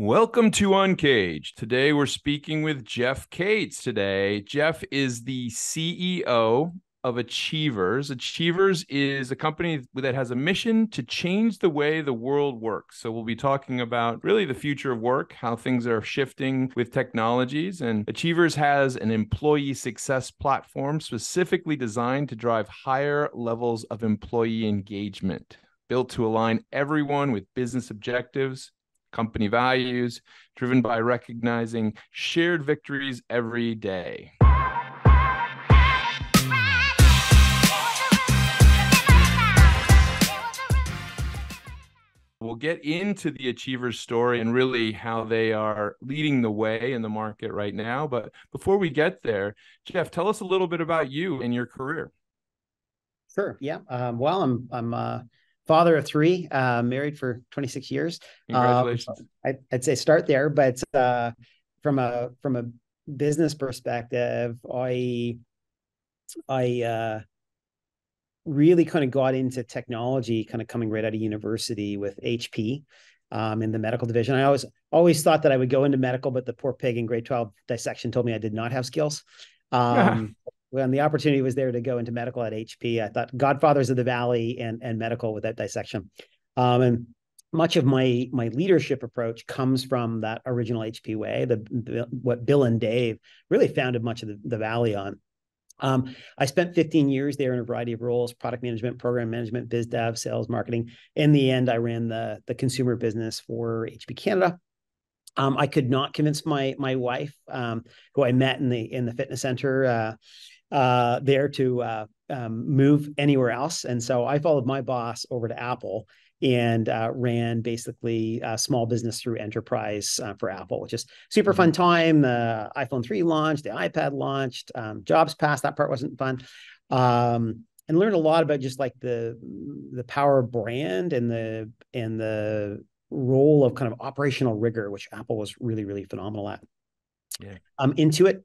Welcome to UNCAGED. Today we're speaking with Jeff Cates today. Jeff is the CEO of Achievers. Achievers is a company that has a mission to change the way the world works. So we'll be talking about really the future of work, how things are shifting with technologies. And Achievers has an employee success platform specifically designed to drive higher levels of employee engagement, built to align everyone with business objectives, company values, driven by recognizing shared victories every day. We'll get into the Achievers story and really how they are leading the way in the market right now. But before we get there, Jeff, tell us a little bit about you and your career. Sure. Yeah. I'm father of three, married for 26 years. Congratulations. I'd say start there, but from a business perspective, I really kind of got into technology, kind of coming right out of university with HP in the medical division. I always thought that I would go into medical, but the poor pig in grade 12 dissection told me I did not have skills. When the opportunity was there to go into medical at HP, I thought Godfathers of the Valley and medical with that dissection. And much of my leadership approach comes from that original HP way, what Bill and Dave really founded much of the Valley on. I spent 15 years there in a variety of roles: product management, program management, biz dev, sales, marketing. In the end, I ran the consumer business for HP Canada. I could not convince my wife, who I met in the fitness center there, to move anywhere else. And so I followed my boss over to Apple and ran basically small business through enterprise for Apple, which is super fun time. The iPhone 3 launched, the iPad launched, jobs passed. That part wasn't fun. And learned a lot about just like the power of brand and the role of kind of operational rigor, which Apple was really, really phenomenal at. Yeah. Intuit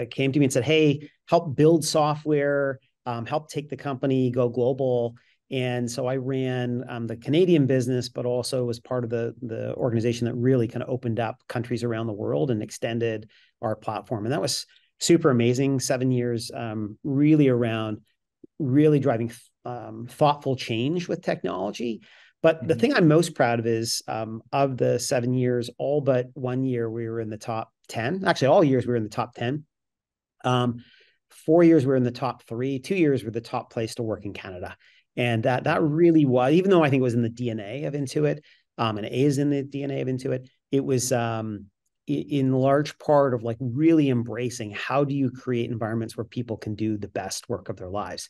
came to me and said, "Hey, help build software, help take the company, go global." And so I ran the Canadian business, but also was part of the organization that really kind of opened up countries around the world and extended our platform. And that was super amazing. 7 years, really around really driving thoughtful change with technology. But the thing I'm most proud of is of the 7 years, all but 1 year we were in the top 10. Actually, all years we were in the top 10. 4 years we were in the top 3. 2 years we were the top place to work in Canada. And that really was, even though I think it was in the DNA of Intuit, and it is in the DNA of Intuit, it was in large part of like really embracing how do you create environments where people can do the best work of their lives.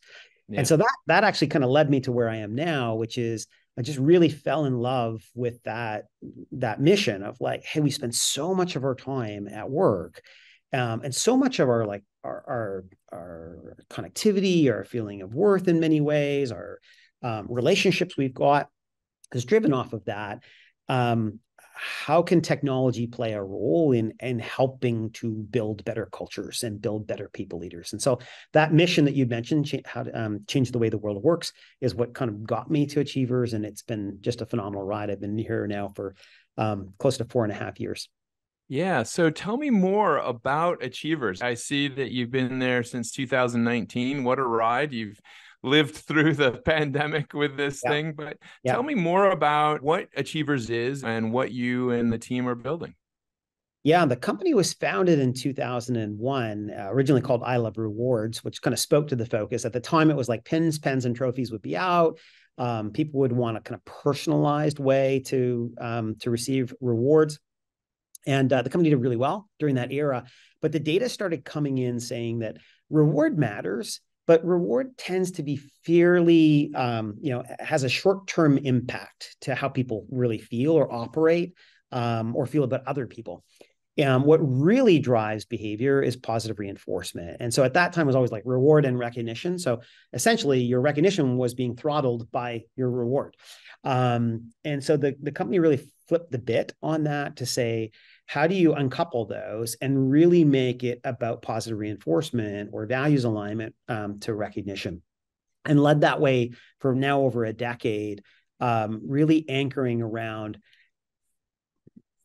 Yeah. And so that actually kind of led me to where I am now, which is I just really fell in love with that mission of like, hey, we spend so much of our time at work, and so much of our like our connectivity, our feeling of worth in many ways, our relationships we've got is driven off of that. How can technology play a role in helping to build better cultures and build better people leaders? And so that mission that you mentioned, how to change the way the world works, is what kind of got me to Achievers. And it's been just a phenomenal ride. I've been here now for close to 4.5 years. Yeah. So tell me more about Achievers. I see that you've been there since 2019. What a ride. You've lived through the pandemic with this thing, but tell me more about what Achievers is and what you and the team are building. Yeah, the company was founded in 2001, originally called I Love Rewards, which kind of spoke to the focus. At the time, it was like pins, pens, and trophies would be out. People would want a kind of personalized way to receive rewards. And the company did really well during that era. But the data started coming in saying that reward matters, but reward tends to be fairly, has a short-term impact to how people really feel or operate or feel about other people. What really drives behavior is positive reinforcement. And so at that time, it was always like reward and recognition. So essentially, your recognition was being throttled by your reward. And so the company really flipped the bit on that to say, how do you uncouple those and really make it about positive reinforcement or values alignment to recognition? And led that way for now over a decade, really anchoring around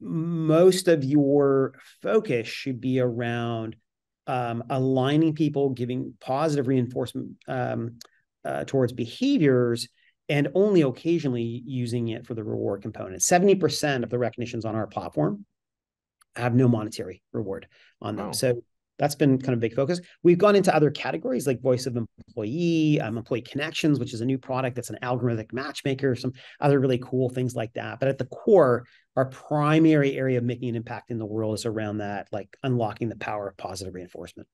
most of your focus should be around aligning people, giving positive reinforcement towards behaviors, and only occasionally using it for the reward component. 70% of the recognitions on our platform have no monetary reward on them. Wow. So that's been kind of a big focus. We've gone into other categories like voice of employee, employee connections, which is a new product that's an algorithmic matchmaker, some other really cool things like that. But at the core, our primary area of making an impact in the world is around that, like unlocking the power of positive reinforcement.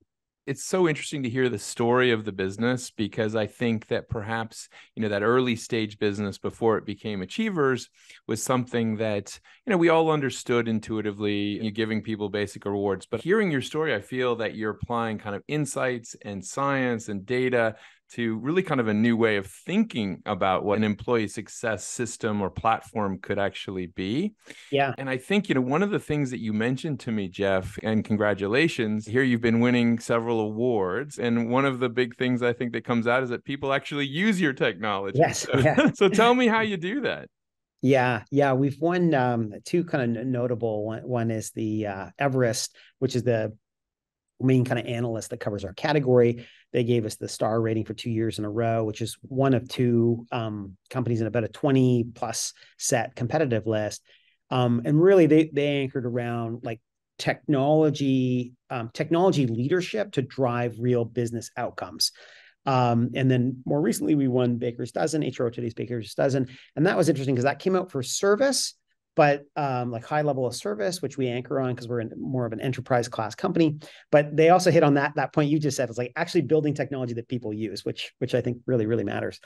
It's so interesting to hear the story of the business, because I think that perhaps, that early stage business before it became Achievers was something that, we all understood intuitively, you're giving people basic rewards. But hearing your story, I feel that you're applying kind of insights and science and data to really kind of a new way of thinking about what an employee success system or platform could actually be. Yeah. And I think, one of the things that you mentioned to me, Jeff, and congratulations, here you've been winning several awards. And one of the big things I think that comes out is that people actually use your technology. Yes. So, Yeah. so tell me how you do that. Yeah. We've won two kind of notable. One is the Everest, which is the main kind of analyst that covers our category. They gave us the star rating for 2 years in a row, which is one of two companies in about a 20 plus set competitive list. And really they anchored around like technology leadership to drive real business outcomes. And then more recently, we won Baker's Dozen, HRO Today's Baker's Dozen. And that was interesting because that came out for service, but like high level of service, which we anchor on because we're in more of an enterprise class company. But they also hit on that point you just said. It's like actually building technology that people use, which I think really, really matters.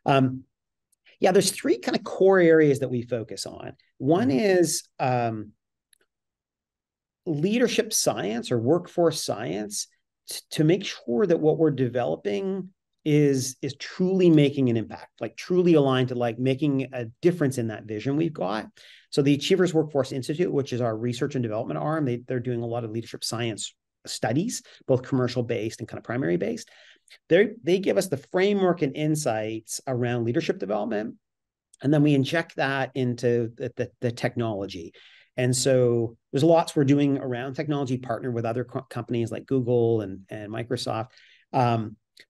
Yeah, there's three kind of core areas that we focus on. One is leadership science or workforce science to make sure that what we're developing is truly making an impact, like truly aligned to like making a difference in that vision we've got. So the Achievers Workforce Institute, which is our research and development arm, they're doing a lot of leadership science studies, both commercial based and kind of primary based. They give us the framework and insights around leadership development, and then we inject that into the technology. And so there's lots we're doing around technology, partner with other companies like Google and Microsoft.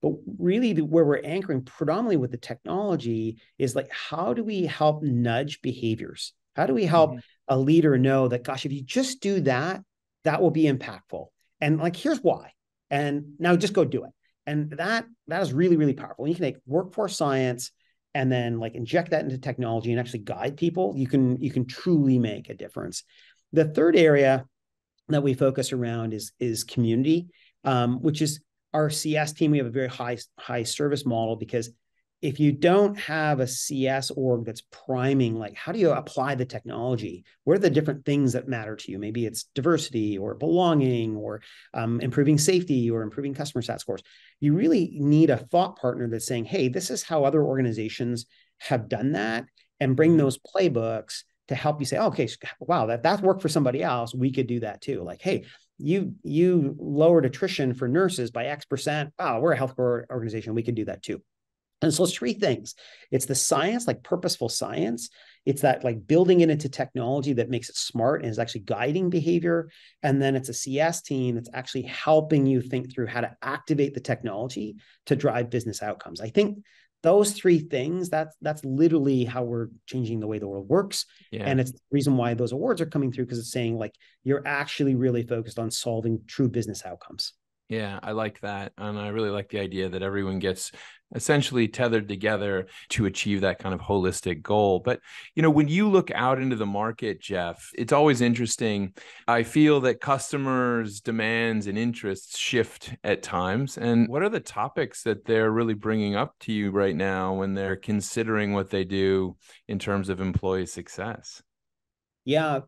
But really where we're anchoring predominantly with the technology is like, how do we help nudge behaviors? How do we help a leader know that, gosh, if you just do that, that will be impactful. And like, here's why. And now just go do it. And that is really, really powerful. When you can take workforce science and then like inject that into technology and actually guide people, you can truly make a difference. The third area that we focus around is community, which is our CS team. We have a very high service model, because if you don't have a CS org that's priming, like how do you apply the technology? What are the different things that matter to you? Maybe it's diversity or belonging or improving safety or improving customer sat scores. You really need a thought partner that's saying, hey, this is how other organizations have done that, and bring those playbooks to help you say, oh, okay, wow, that worked for somebody else. We could do that too. Like, hey, you lowered attrition for nurses by X%. Wow, we're a healthcare organization. We could do that too. And so it's three things. It's the science, like purposeful science. It's that like building it into technology that makes it smart and is actually guiding behavior. And then it's a CS team that's actually helping you think through how to activate the technology to drive business outcomes. I think those three things, that's literally how we're changing the way the world works. Yeah. And it's the reason why those awards are coming through, because it's saying like, you're actually really focused on solving true business outcomes. Yeah, I like that. And I really like the idea that everyone gets essentially tethered together to achieve that kind of holistic goal. But, when you look out into the market, Jeff, it's always interesting. I feel that customers' demands and interests shift at times. And what are the topics that they're really bringing up to you right now when they're considering what they do in terms of employee success? Yeah,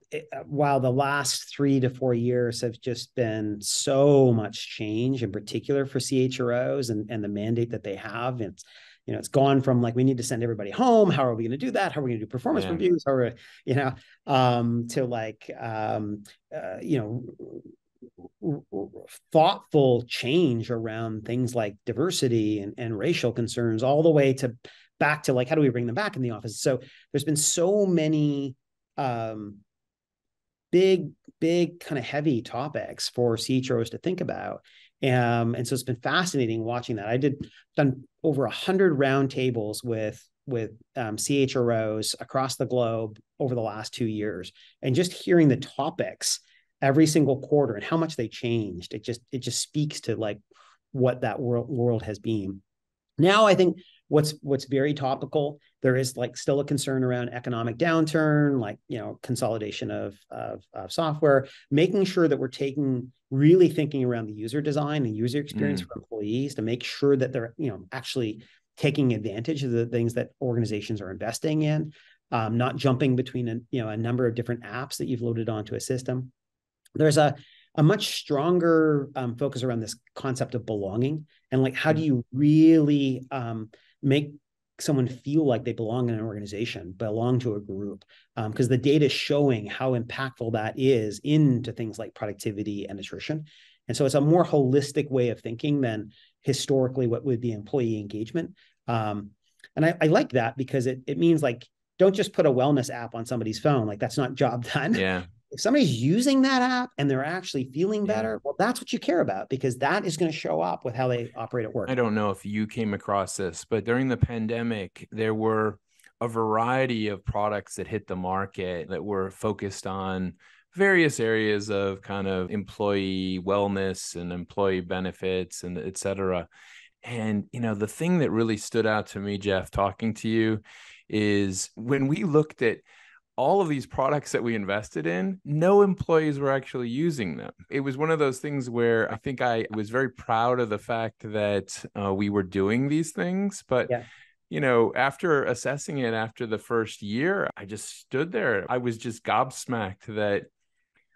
while the last 3 to 4 years have just been so much change, in particular for CHROs and the mandate that they have. It's gone from like, we need to send everybody home. How are we going to do that? How are we going to do performance reviews? How are we, to like, thoughtful change around things like diversity and racial concerns, all the way to back to like, how do we bring them back in the office? So there's been so many big kind of heavy topics for CHROs to think about. And so it's been fascinating watching that. Done over 100 roundtables with CHROs across the globe over the last 2 years, and just hearing the topics every single quarter and how much they changed. It just speaks to like what that world has been. Now, I think what's very topical, there is like still a concern around economic downturn, like, consolidation of software, making sure that we're really thinking around the user design and user experience for employees to make sure that they're, actually taking advantage of the things that organizations are investing in, not jumping between a number of different apps that you've loaded onto a system. There's a much stronger focus around this concept of belonging, and like, how do you really make someone feel like they belong in an organization, belong to a group, because the data is showing how impactful that is into things like productivity and attrition. And so it's a more holistic way of thinking than historically what would be employee engagement. And I like that, because it means like, don't just put a wellness app on somebody's phone. Like, that's not job done. Yeah. If somebody's using that app and they're actually feeling better, well, that's what you care about, because that is going to show up with how they operate at work. I don't know if you came across this, but during the pandemic, there were a variety of products that hit the market that were focused on various areas of kind of employee wellness and employee benefits and et cetera. And, the thing that really stood out to me, Jeff, talking to you, is when we looked at all of these products that we invested in, no employees were actually using them. It was one of those things where I think I was very proud of the fact that we were doing these things. But, after assessing it after the first year, I just stood there. I was just gobsmacked that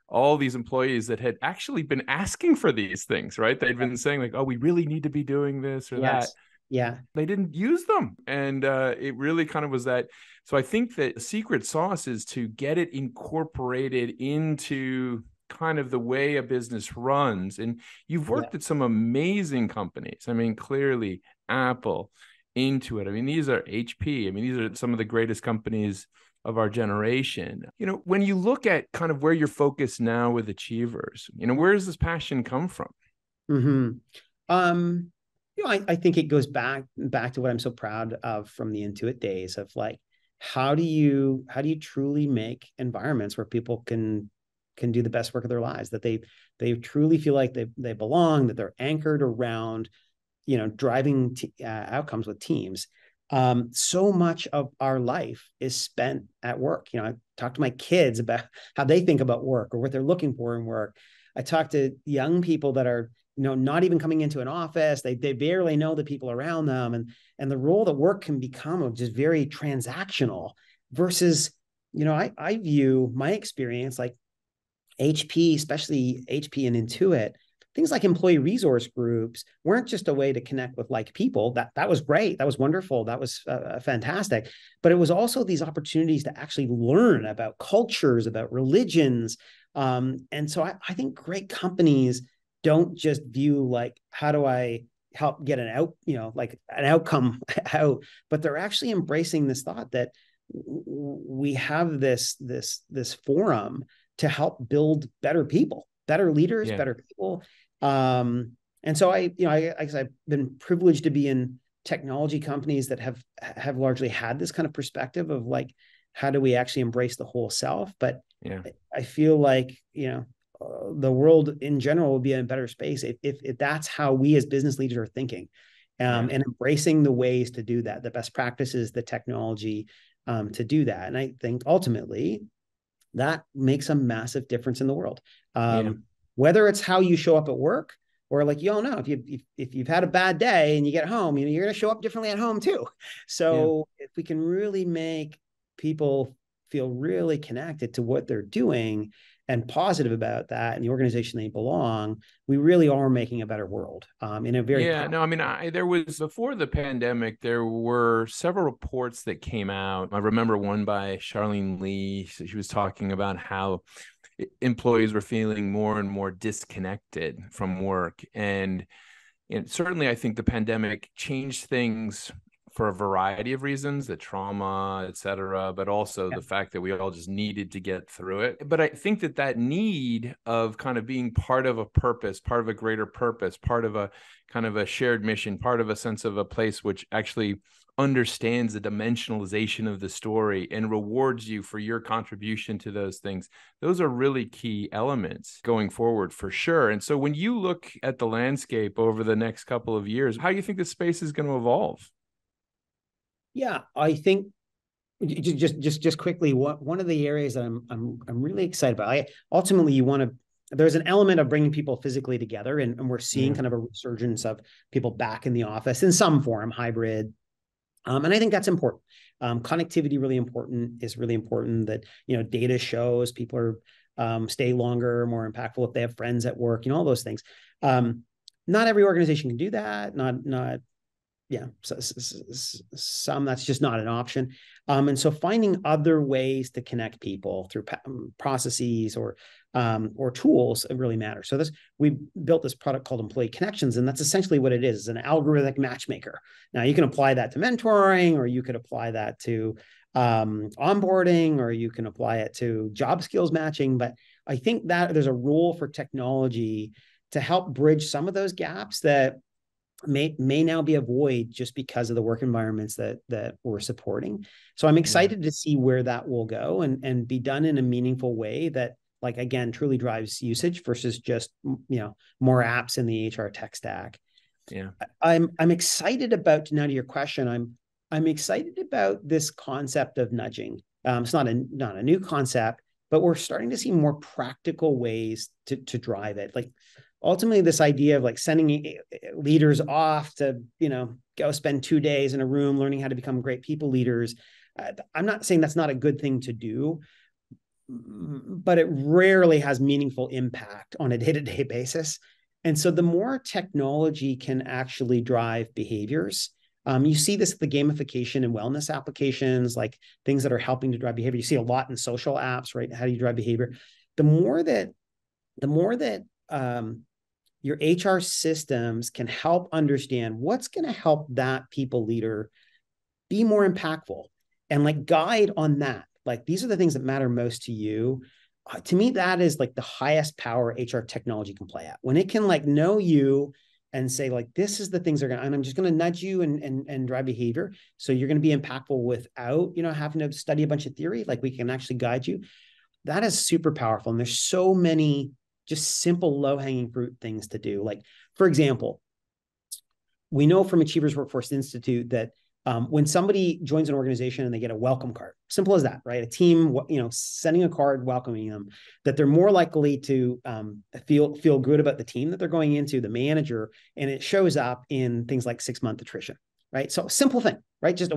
all these employees that had actually been asking for these things, right? They'd been saying like, oh, we really need to be doing this or that. Yeah. They didn't use them. And it really kind of was that. So I think that the secret sauce is to get it incorporated into kind of the way a business runs. And you've worked at some amazing companies. I mean, clearly Apple, Intuit. I mean, these are HP. I mean, these are some of the greatest companies of our generation. When you look at kind of where you're focused now with Achievers, where does this passion come from? I think it goes back to what I'm so proud of from the Intuit days of like, how do you truly make environments where people can do the best work of their lives, that they truly feel like they belong, that they're anchored around, driving outcomes with teams. So much of our life is spent at work. I talk to my kids about how they think about work or what they're looking for in work. I talk to young people that are, not even coming into an office. They barely know the people around them, and the role that work can become of just very transactional versus, I view my experience like HP, especially HP and Intuit, things like employee resource groups weren't just a way to connect with like people. That was great. That was wonderful. That was fantastic. But it was also these opportunities to actually learn about cultures, about religions. And so I think great companies don't just view like, how do I help get like an outcome out, but they're actually embracing this thought that we have this forum to help build better people, better leaders, better people. And so I've been privileged to be in technology companies that have largely had this kind of perspective of like, how do we actually embrace the whole self? But I feel like, the world in general will be in a better space if that's how we as business leaders are thinking, and embracing the ways to do that, the best practices, the technology, to do that. And I think ultimately that makes a massive difference in the world. Whether it's how you show up at work, or like, you all know, if you've had a bad day and you get home, you're going to show up differently at home too. So if we can really make people feel really connected to what they're doing and positive about that and the organization they belong, we really are making a better world, in a very there was, before the pandemic, there were several reports that came out. I remember one by Charlene Lee. She was talking about how employees were feeling more and more disconnected from work. And certainly I think the pandemic changed things for a variety of reasons, the trauma, et cetera, but also Yeah. the fact that we all just needed to get through it. But I think that that need of kind of being part of a purpose, part of a greater purpose, part of a kind of a shared mission, part of a sense of a place which actually understands the dimensionalization of the story and rewards you for your contribution to those things. Those are really key elements going forward for sure. And so when you look at the landscape over the next couple of years, how do you think the space is going to evolve? Yeah, I think just quickly, one of the areas that I'm really excited about. Ultimately, you want to. There's an element of bringing people physically together, and we're seeing kind of a resurgence of people back in the office in some form, hybrid. And I think that's important. Connectivity really important is really important. That data shows people are stay longer, more impactful if they have friends at work. All those things. Not every organization can do that. Not yeah, some that's just not an option. And so finding other ways to connect people through processes or tools really matters. So we built this product called Employee Connections, and that's essentially what it is. It's an algorithmic matchmaker. Now you can apply that to mentoring, or you could apply that to onboarding, or you can apply it to job skills matching. But I think that there's a role for technology to help bridge some of those gaps that may now be a void just because of the work environments that we're supporting. So I'm excited to see where that will go and be done in a meaningful way that, like, again, truly drives usage versus just more apps in the HR tech stack. Yeah. I'm excited about, now to your question, I'm excited about this concept of nudging. It's not a new concept, but we're starting to see more practical ways to drive it. Like, ultimately, this idea of like sending leaders off to, go spend 2 days in a room learning how to become great people leaders. I'm not saying that's not a good thing to do, but it rarely has meaningful impact on a day-to-day basis. And so the more technology can actually drive behaviors, you see this, the gamification and wellness applications, like things that are helping to drive behavior. You see a lot in social apps, right? How do you drive behavior? The more that your HR systems can help understand what's going to help that people leader be more impactful and like guide on that. Like, these are the things that matter most to you. To me, that is like the highest power HR technology can play at. When it can like know you and say like, this is the things they're going to, and I'm just going to nudge you and drive behavior. So you're going to be impactful without, having to study a bunch of theory. Like, we can actually guide you. That is super powerful. And there's so many just simple low-hanging fruit things to do. Like, for example, we know from Achievers Workforce Institute that when somebody joins an organization and they get a welcome card, simple as that, right? A team, sending a card welcoming them, that they're more likely to feel good about the team that they're going into, the manager, and it shows up in things like 6-month attrition, right? So simple thing, right? Just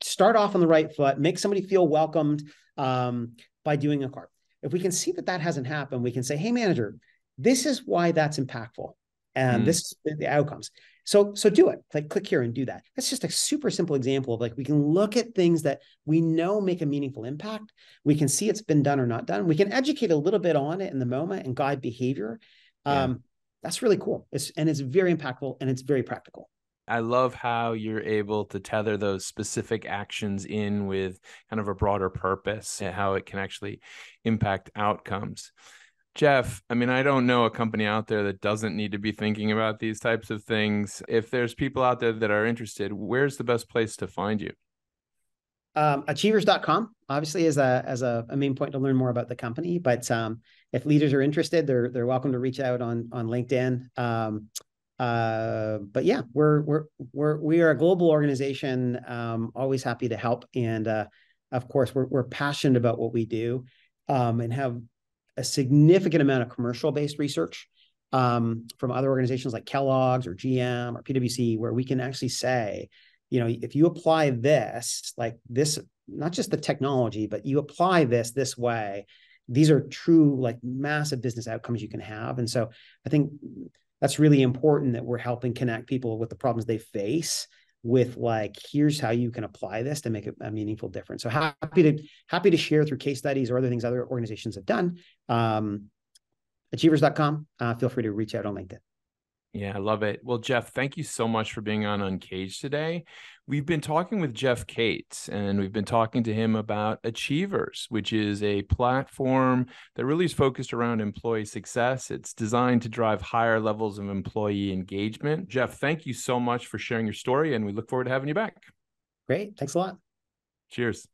start off on the right foot, make somebody feel welcomed by doing a card. If we can see that hasn't happened, we can say, hey, manager, this is why that's impactful. And this is the outcomes. So do it. Like, click here and do that. That's just a super simple example of like, we can look at things that we know make a meaningful impact. We can see it's been done or not done. We can educate a little bit on it in the moment and guide behavior. That's really cool. It's very impactful and it's very practical. I love how you're able to tether those specific actions in with kind of a broader purpose and how it can actually impact outcomes. Jeff, I mean, I don't know a company out there that doesn't need to be thinking about these types of things. If there's people out there that are interested, where's the best place to find you? Achievers.com obviously is a main point to learn more about the company. But if leaders are interested, they're welcome to reach out on LinkedIn. But yeah, we are a global organization, always happy to help. And of course, we're passionate about what we do, and have a significant amount of commercial-based research from other organizations like Kellogg's or GM or PwC, where we can actually say, if you apply this, like this, not just the technology, but you apply this way, these are true, like, massive business outcomes you can have. And so I think that's really important, that we're helping connect people with the problems they face with, like, here's how you can apply this to make a meaningful difference. So happy to share through case studies or other things other organizations have done. Achievers.com. Feel free to reach out on LinkedIn. Yeah, I love it. Well, Jeff, thank you so much for being on Uncaged today. We've been talking with Jeff Cates, and we've been talking to him about Achievers, which is a platform that really is focused around employee success. It's designed to drive higher levels of employee engagement. Jeff, thank you so much for sharing your story, and we look forward to having you back. Great. Thanks a lot. Cheers.